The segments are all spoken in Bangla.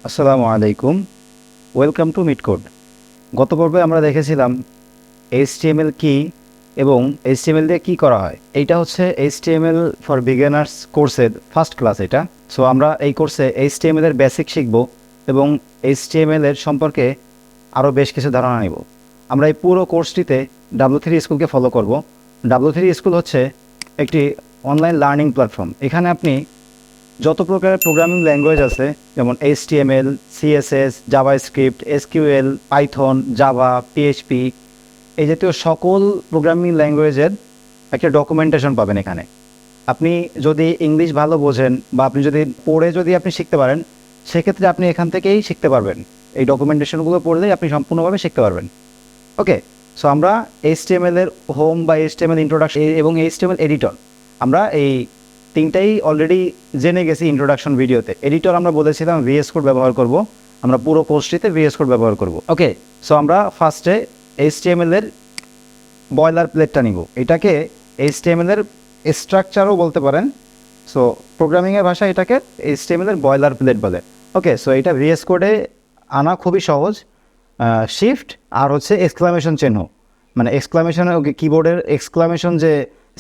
আসসালামু আলাইকুম, ওয়েলকাম টু মিটকোড। গত পর্বে আমরা দেখেছিলাম HTML কি এবং HTML দিয়ে কী করা হয়। এইটা হচ্ছে HTML ফর বিগিনার্স কোর্সের ফার্স্ট ক্লাস এটা। সো আমরা এই কোর্সে HTML এর বেসিক শিখব এবং HTML এর সম্পর্কে আরও বেশ কিছু ধারণা নেব। আমরা এই পুরো কোর্সটিতে W3 স্কুলকে ফলো করব। W3 স্কুল হচ্ছে একটি অনলাইন লার্নিং প্ল্যাটফর্ম। এখানে আপনি যত প্রকারের প্রোগ্রামিং ল্যাঙ্গুয়েজ আছে, যেমন HTML, CSS, JavaScript, SQL, Python, Java, PHP, এই জাতীয় সকল প্রোগ্রামিং ল্যাঙ্গুয়েজের একটা ডকুমেন্টেশন পাবেন এখানে। আপনি যদি ইংলিশ ভালো বোঝেন বা আপনি যদি পড়ে আপনি শিখতে পারেন, সেক্ষেত্রে আপনি এখান থেকেই শিখতে পারবেন। এই ডকুমেন্টেশনগুলো পড়লেই আপনি সম্পূর্ণভাবে শিখতে পারবেন। ওকে, সো আমরা HTML এর হোম বা HTML ইন্ট্রোডাকশন এবং HTML এডিটর, আমরা এই তিনটাই অলরেডি জেনে গেছি ইন্ট্রোডাকশন ভিডিওতে। এডিটর আমরা বলেছিলাম VS কোড ব্যবহার করব, আমরা পুরো কোর্সটিতে VS কোড ব্যবহার করব। ওকে, সো আমরা ফার্স্টে HTML এর বয়লার প্লেটটা নিব। এটাকে HTML এর স্ট্রাকচারও বলতে পারেন। সো প্রোগ্রামিংয়ের ভাষায় এটাকে HTML এর বয়লার প্লেট বলে। ওকে, সো এটা VS কোডে আনা খুবই সহজ। শিফট আর হচ্ছে এক্সক্লামেশন চিহ্ন, মানে এক্সক্লামেশন, কিবোর্ডের এক্সক্লামেশন যে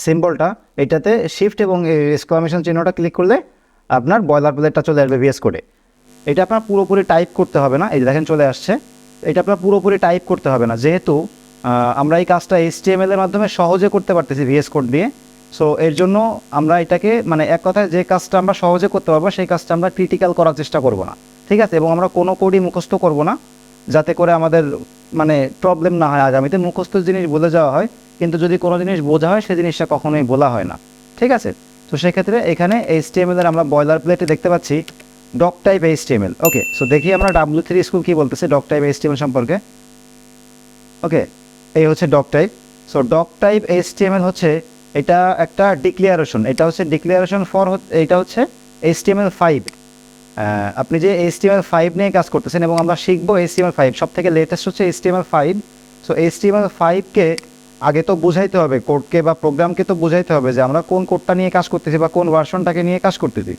সিম্বলটা, এটাতে শিফট এবং এক্সক্লামেশন চিহ্নটা ক্লিক করলে আপনার বয়লার প্লেটটা চলে আসবে VS কোডে। এটা আপনার পুরোপুরি টাইপ করতে হবে না, এই দেখেন চলে আসছে। এটা আপনার পুরোপুরি টাইপ করতে হবে না, যেহেতু আমরা এই কাজটা HTML এর মাধ্যমে সহজে করতে পারতেছি VS কোড দিয়ে। সো এর জন্য আমরা এটাকে, মানে এক কথায় যে কাজটা আমরা সহজে করতে পারবো সেই কাজটা আমরা ক্রিটিক্যাল করার চেষ্টা করব না, ঠিক আছে? এবং আমরা কোনো কোডই মুখস্থ করব না, যাতে করে আমাদের মানে প্রবলেম না হয় আগামীতে। মুখস্থ জিনিস বলে যাওয়া হয়, কিন্তু যদি কোনো জিনিস বোঝা হয় সেই জিনিসটা কখনোই বলা হয় না, ঠিক আছে? তো সেক্ষেত্রে এখানে HTML এর আমরা বয়লার প্লেটে দেখতে পাচ্ছি ডক টাইপ HTML। ওকে, সো দেখি আমরা W3 স্কুল কী বলতেছে ডক টাইপ HTML সম্পর্কে। ওকে, এই হচ্ছে doctype. So doctype HTML হচ্ছে, এটা একটা ডিক্লিয়ারেশন, এটা হচ্ছে ডিক্লিয়ারেশন ফর, এটা হচ্ছে HTML5। আপনি যে HTML5 নিয়ে কাজ করতেছেন এবং আমরা শিখবো HTML5, সব থেকে লেটেস্ট হচ্ছে HTML5। সো HTML5কে আগে তো বুঝাইতে হবে, কোডকে বা প্রোগ্রামকে তো বুঝাইতে হবে যে আমরা কোন কোডটা নিয়ে কাজ করতেছি বা কোন ভার্সনটাকে নিয়ে কাজ করতেছি।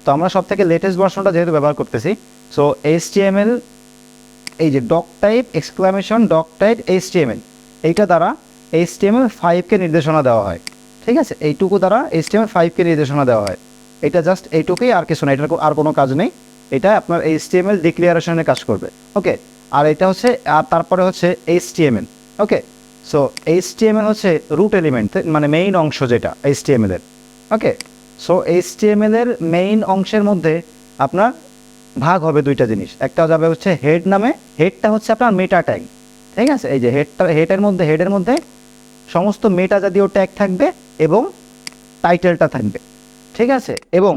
তো আমরা সব থেকে লেটেস্ট ভার্সনটা যেহেতু ব্যবহার করতেছি, সো HTML, এই যে doctype exclamation doctype HTML, এইটা দ্বারা HTML5কে নির্দেশনা দেওয়া হয়, ঠিক আছে? এইটুকু দ্বারা HTML5কে নির্দেশনা দেওয়া হয়। এটা জাস্ট এইটুকুই, আর কিছু না, এটার আর কোনো কাজ নেই। এটা আপনার HTML ডিক্লিয়ারেশনে কাজ করবে। ওকে, আর এটা হচ্ছে, আর তারপরে হচ্ছে HTML। ওকে, সো HTML হচ্ছে রুট এলিমেন্ট, মানে মেইন অংশ যেটা HTML এর। ওকে, সো HTML এর মেইন অংশের মধ্যে আপনার ভাগ হবে দুইটা জিনিস। একটা যাবে হচ্ছে হেড নামে, হেডটা হচ্ছে আপনার মেটা ট্যাগ, ঠিক আছে? এই যে হেডের মধ্যে সমস্ত মেটা জাতীয় ট্যাগ থাকবে এবং টাইটেলটা থাকবে, ঠিক আছে? এবং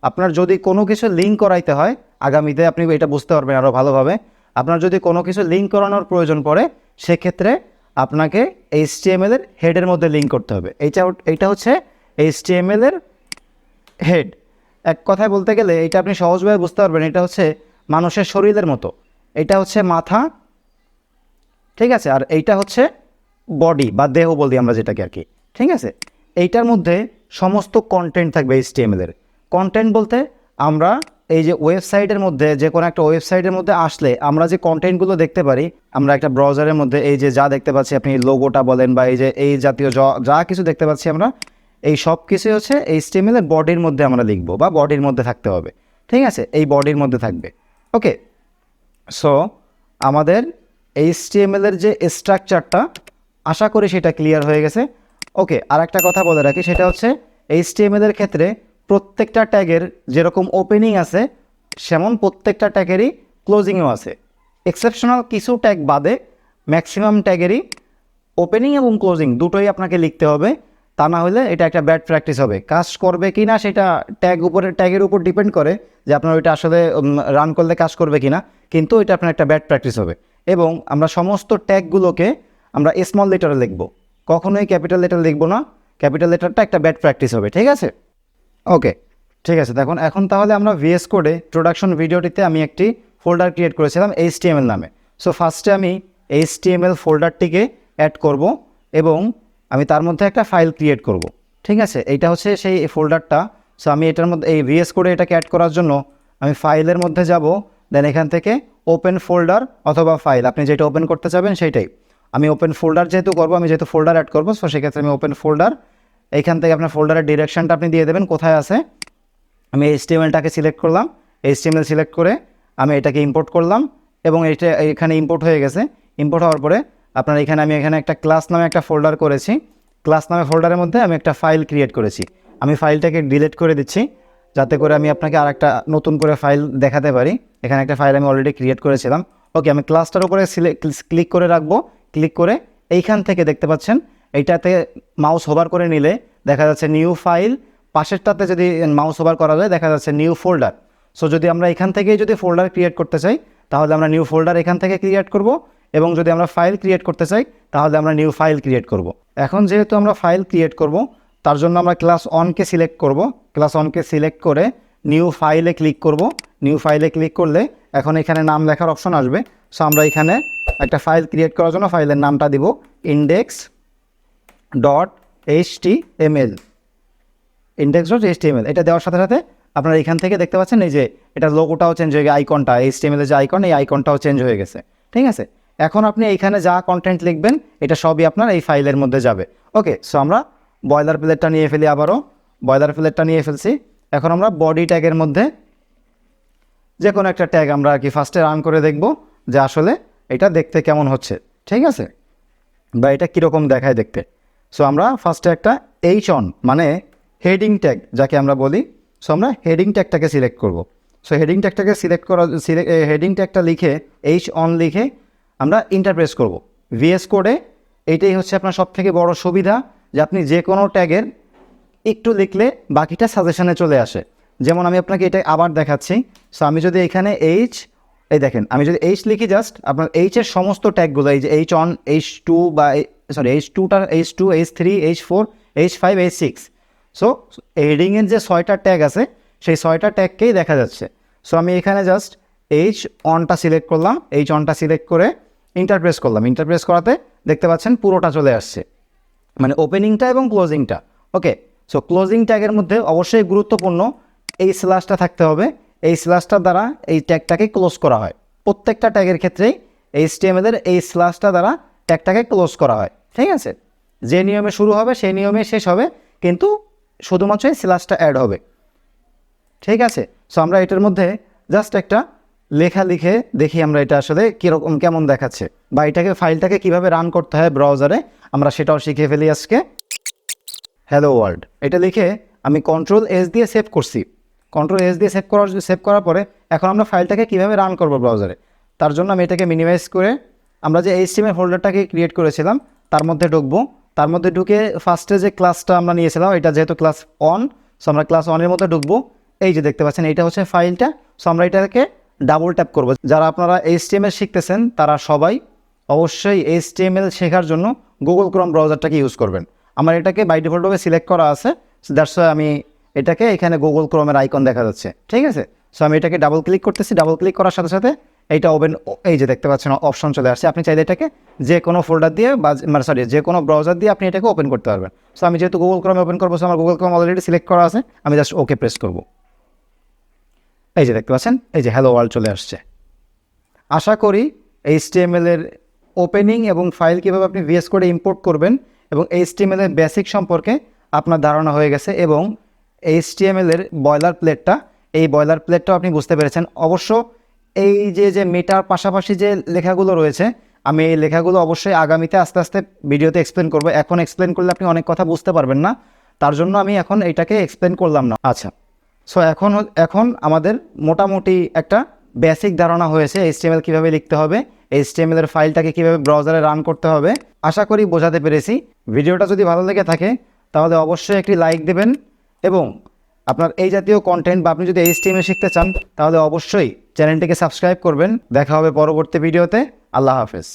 আপনার যদি কোনো কিছু লিঙ্ক করাইতে হয়, আগামীতে আপনি এটা বুঝতে পারবেন আরও ভালোভাবে। আপনার যদি কোনো কিছু লিঙ্ক করানোর প্রয়োজন পড়ে, সেক্ষেত্রে আপনাকে HTML এর হেডের মধ্যে লিঙ্ক করতে হবে। এইটা হচ্ছে HTML এর হেড। এক কথায় বলতে গেলে এটা আপনি সহজভাবে বুঝতে পারবেন, এটা হচ্ছে মানুষের শরীরের মতো। এটা হচ্ছে মাথা, ঠিক আছে? আর এইটা হচ্ছে বডি বা দেহ বলি আমরা যেটাকে আর কি, ঠিক আছে? এইটার মধ্যে সমস্ত কন্টেন্ট থাকবে HTML এর। কন্টেন্ট বলতে আমরা এই যে ওয়েবসাইটের মধ্যে, যে কোনো একটা ওয়েবসাইটের মধ্যে আসলে আমরা যে কন্টেন্টগুলো দেখতে পারি, আমরা একটা ব্রাউজারের মধ্যে এই যে যা দেখতে পাচ্ছি, আপনি লোগোটা বলেন বা এই যে এই জাতীয় যা কিছু দেখতে পাচ্ছি আমরা, এই সব কিছুই হচ্ছে HTML এর বডির মধ্যে আমরা লিখবো বা বডির মধ্যে থাকতে হবে, ঠিক আছে? এই বডির মধ্যে থাকবে। ওকে, সো আমাদের HTML এর যে স্ট্রাকচারটা, আশা করি সেটা ক্লিয়ার হয়ে গেছে। ওকে, আর একটা কথা বলে রাখি, সেটা হচ্ছে HTML এর ক্ষেত্রে প্রত্যেকটা ট্যাগের যেরকম ওপেনিং আছে, সেমন প্রত্যেকটা ট্যাগেরই ক্লোজিংও আছে। এক্সেপশনাল কিছু ট্যাগ বাদে ম্যাক্সিমাম ট্যাগেরই ওপেনিং এবং ক্লোজিং দুটোই আপনাকে লিখতে হবে। তা না হলে এটা একটা ব্যাড প্র্যাকটিস হবে। কাজ করবে কি না সেটা ট্যাগের উপর ডিপেন্ড করে যে আপনার ওইটা আসলে রান করলে কাজ করবে কি না, কিন্তু এটা আপনার একটা ব্যাড প্র্যাকটিস হবে। এবং আমরা সমস্ত ট্যাগগুলোকে আমরা স্মল লেটারে লিখব, কখনোই ক্যাপিটাল লেটার লিখব না। ক্যাপিটাল লেটারটা একটা ব্যাড প্র্যাকটিস হবে, ঠিক আছে? ওকে, ঠিক আছে। দেখুন এখন তাহলে আমরা VS কোডে প্রোডাকশন ভিডিওটিতে আমি একটি ফোল্ডার ক্রিয়েট করেছিলাম HTML নামে। সো ফার্স্টে আমি HTML ফোল্ডারটিকে অ্যাড করব এবং আমি তার মধ্যে একটা ফাইল ক্রিয়েট করব, ঠিক আছে? এইটা হচ্ছে সেই ফোল্ডারটা। সো আমি এটার মধ্যে এই VS কোডে এটাকে অ্যাড করার জন্য আমি ফাইলের মধ্যে যাব, দেন এখান থেকে ওপেন ফোল্ডার অথবা ফাইল, আপনি যেটা ওপেন করতে চাবেন সেইটাই। আমি ওপেন ফোল্ডার যেহেতু করবো, আমি যেহেতু ফোল্ডার অ্যাড করবো, সো সেক্ষেত্রে আমি ওপেন ফোল্ডার, এইখান থেকে আপনার ফোল্ডারের ডিরেকশনটা আপনি দিয়ে দেবেন কোথায় আছে। আমি HTML-টাকে সিলেক্ট করলাম, HTML সিলেক্ট করে আমি এটাকে ইম্পোর্ট করলাম এবং এটা এখানে ইম্পোর্ট হয়ে গেছে। ইম্পোর্ট হওয়ার পরে আপনার আমি এখানে একটা ক্লাস নামে একটা ফোল্ডার করেছি, ক্লাস নামে ফোল্ডারের মধ্যে আমি একটা ফাইল ক্রিয়েট করেছি। আমি ফাইলটাকে ডিলিট করে দিচ্ছি যাতে করে আমি আপনাকে আরেকটা নতুন করে ফাইল দেখাতে পারি। এখানে একটা ফাইল আমি অলরেডি ক্রিয়েট করেছিলাম। ওকে, আমি ক্লাসটার উপরে ক্লিক করে রাখবো। ক্লিক করে এইখান থেকে দেখতে পাচ্ছেন এইটাতে মাউস হোভার করে নিলে দেখা যাচ্ছে নিউ ফাইল, পাশেরটাতে যদি মাউস ওভার করা যায় দেখা যাচ্ছে নিউ ফোল্ডার। সো যদি আমরা এখান থেকেই যদি ফোল্ডার ক্রিয়েট করতে চাই তাহলে আমরা নিউ ফোল্ডার এখান থেকে ক্রিয়েট করব, এবং যদি আমরা ফাইল ক্রিয়েট করতে চাই তাহলে আমরা নিউ ফাইল ক্রিয়েট করব। এখন যেহেতু আমরা ফাইল ক্রিয়েট করব তার জন্য আমরা ক্লাস 1কে সিলেক্ট করব। ক্লাস 1কে সিলেক্ট করে নিউ ফাইলে ক্লিক করব। নিউ ফাইলে ক্লিক করলে এখন এখানে নাম লেখার অপশন আসবে। সো আমরা এখানে একটা ফাইল ক্রিয়েট করার জন্য ফাইলের নামটা দিব index.html। index.html এটা দেওয়ার সাথে সাথে আপনারা এখান থেকে দেখতে পাচ্ছেন এই যে এটা লোগোটাও চেঞ্জ হয়ে গেছে, আইকনটা HTML এর যে আইকন, এই আইকনটাও চেঞ্জ হয়ে গেছে। ঠিক আছে, এখন আপনি এইখানে যা কন্টেন্ট লিখবেন এটা সবই আপনার এই ফাইলের মধ্যে যাবে। ওকে, সো আমরা বয়লার প্লেটটা নিয়ে ফেলি, আবারও বয়লার প্লেটটা নিয়ে ফেলছি। এখন আমরা বডি ট্যাগের মধ্যে যে কোনো একটা ট্যাগ আমরা আর কি ফার্স্টে রান করে দেখব যে আসলে এটা দেখতে কেমন হচ্ছে। ঠিক আছে, বা এটা কীরকম দেখায় দেখতে। সো আমরা ফার্স্টে একটা H1 মানে হেডিং ট্যাগ যাকে আমরা বলি, সো আমরা হেডিং ট্যাগটাকে সিলেক্ট করব। সো হেডিং ট্যাগটাকে হেডিং ট্যাগটা লিখে H1 লিখে আমরা ইন্টারপ্রেস করব VS কোডে। এইটাই হচ্ছে আপনার সবথেকে বড় সুবিধা যে আপনি যে কোনো ট্যাগের একটু লিখলে বাকিটা সাজেশনে চলে আসে। যেমন আমি আপনাকে এটা আবার দেখাচ্ছি। সো আমি যদি এখানে এই দেখেন, আমি যদি লিখি জাস্ট আপনার এর সমস্ত ট্যাগগুলো, এই যে H1 H2 বা H2 H3 H4 H5 H6, so হেডিংয়ের যে 6টা ট্যাগ আছে সেই 6টা ট্যাগকেই দেখা যাচ্ছে। সো আমি এখানে জাস্ট H1টা সিলেক্ট করলাম, H1টা সিলেক্ট করে ইন্টারপ্রেস করলাম। ইন্টারপ্রেস করাতে দেখতে পাচ্ছেন পুরোটা চলে আসছে, মানে ওপেনিংটা এবং ক্লোজিংটা। ওকে, সো ক্লোজিং ট্যাগের মধ্যে অবশ্যই গুরুত্বপূর্ণ এই স্ল্যাশটা থাকতে হবে। এই স্ল্যাশটার দ্বারা এই ট্যাগটাকে ক্লোজ করা হয়। প্রত্যেকটা ট্যাগের ক্ষেত্রেই HTML-এর এই স্ল্যাশটা দ্বারা ট্যাগটাকে ক্লোজ করা হয়। ঠিক আছে, যে নিয়মে শুরু হবে সেই নিয়মে শেষ হবে, কিন্তু শুধুমাত্র এই স্ল্যাশটা অ্যাড হবে। ঠিক আছে, সো আমরা এটার মধ্যে জাস্ট একটা লেখা লিখে দেখি আমরা এটা আসলে কীরকম কেমন দেখাচ্ছে, বা এটাকে ফাইলটাকে কীভাবে রান করতে হয় ব্রাউজারে আমরা সেটাও শিখে ফেলি আজকে। হ্যালো ওয়ার্ল্ড এটা লিখে আমি Ctrl+S দিয়ে সেভ করছি। Ctrl+S দিয়ে সেভ করার পরে এখন আমরা ফাইলটাকে কীভাবে রান করব ব্রাউজারে, তার জন্য আমি এটাকে মিনিমাইজ করে আমরা যে HTML ফোল্ডারটাকে ক্রিয়েট করেছিলাম তার মধ্যে ঢুকবো। তার মধ্যে ঢুকে ফার্স্টে যে ক্লাসটা আমরা নিয়েছিলাম এটা যেহেতু ক্লাস 1, সো আমরা ক্লাস 1-এর মধ্যে ঢুকবো। এই যে দেখতে পাচ্ছেন এইটা হচ্ছে ফাইলটা। সো আমরা এটাকে ডাবল ট্যাপ করব। যারা আপনারা HTML শিখতেছেন তারা সবাই অবশ্যই HTML শেখার জন্য গুগল ক্রোম ব্রাউজারটাকে ইউজ করবেন। আমার এটাকে বাই ডিফল্টভাবে সিলেক্ট করা আছে, দ্যাটস ওয়াই আমি এটাকে এখানে গুগল ক্রোমের আইকন দেখা যাচ্ছে। ঠিক আছে, সো আমি এটাকে ডাবল ক্লিক করতেছি। ডাবল ক্লিক করার সাথে সাথে এইটা ওপেন, এই যে দেখতে পাচ্ছেন অপশন চলে আসছে। আপনি চাইলে এটাকে যে কোনো ফোল্ডার দিয়ে বা যে কোনো ব্রাউজার দিয়ে আপনি এটাকে ওপেন করতে পারবেন। সো আমি যেহেতু গুগল ক্রোমে ওপেন করবো, সো আমার গুগল ক্রোম অলরেডি সিলেক্ট করা আছে, আমি জাস্ট ওকে প্রেস করব। এই যে দেখতে পাচ্ছেন এই যে হ্যালো ওয়ার্ল্ড চলে আসছে। আশা করি HTML-এর ওপেনিং এবং ফাইল কীভাবে আপনি VS কোডে ইম্পোর্ট করবেন এবং HTML-এর বেসিক সম্পর্কে আপনার ধারণা হয়ে গেছে, এবং HTML-এর বয়লার প্লেটটা, এই বয়লার প্লেটটাও আপনি বুঝতে পেরেছেন। অবশ্য এই যে মেটার পাশাপাশি যে লেখাগুলো রয়েছে, আমি এই লেখাগুলো অবশ্যই আগামীতে আস্তে আস্তে ভিডিওতে এক্সপ্লেন করব। এখন এক্সপ্লেন করলে আপনি অনেক কথা বুঝতে পারবেন না, তার জন্য আমি এখন এইটাকে এক্সপ্লেন করলাম না। আচ্ছা, সো এখন আমাদের মোটামুটি একটা বেসিক ধারণা হয়েছে HTML কীভাবে লিখতে হবে, HTML-এর ফাইলটাকে কীভাবে ব্রাউজারে রান করতে হবে। আশা করি বোঝাতে পেরেছি। ভিডিওটা যদি ভালো লেগে থাকে তাহলে অবশ্যই একটি লাইক দেবেন, এবং আপনার এই জাতীয় কন্টেন্ট বা আপনি যদি HTML শিখতে চান তাহলে অবশ্যই চ্যানেলটিকে সাবস্ক্রাইব করবেন। দেখা হবে পরবর্তী ভিডিওতে। আল্লাহ হাফেজ।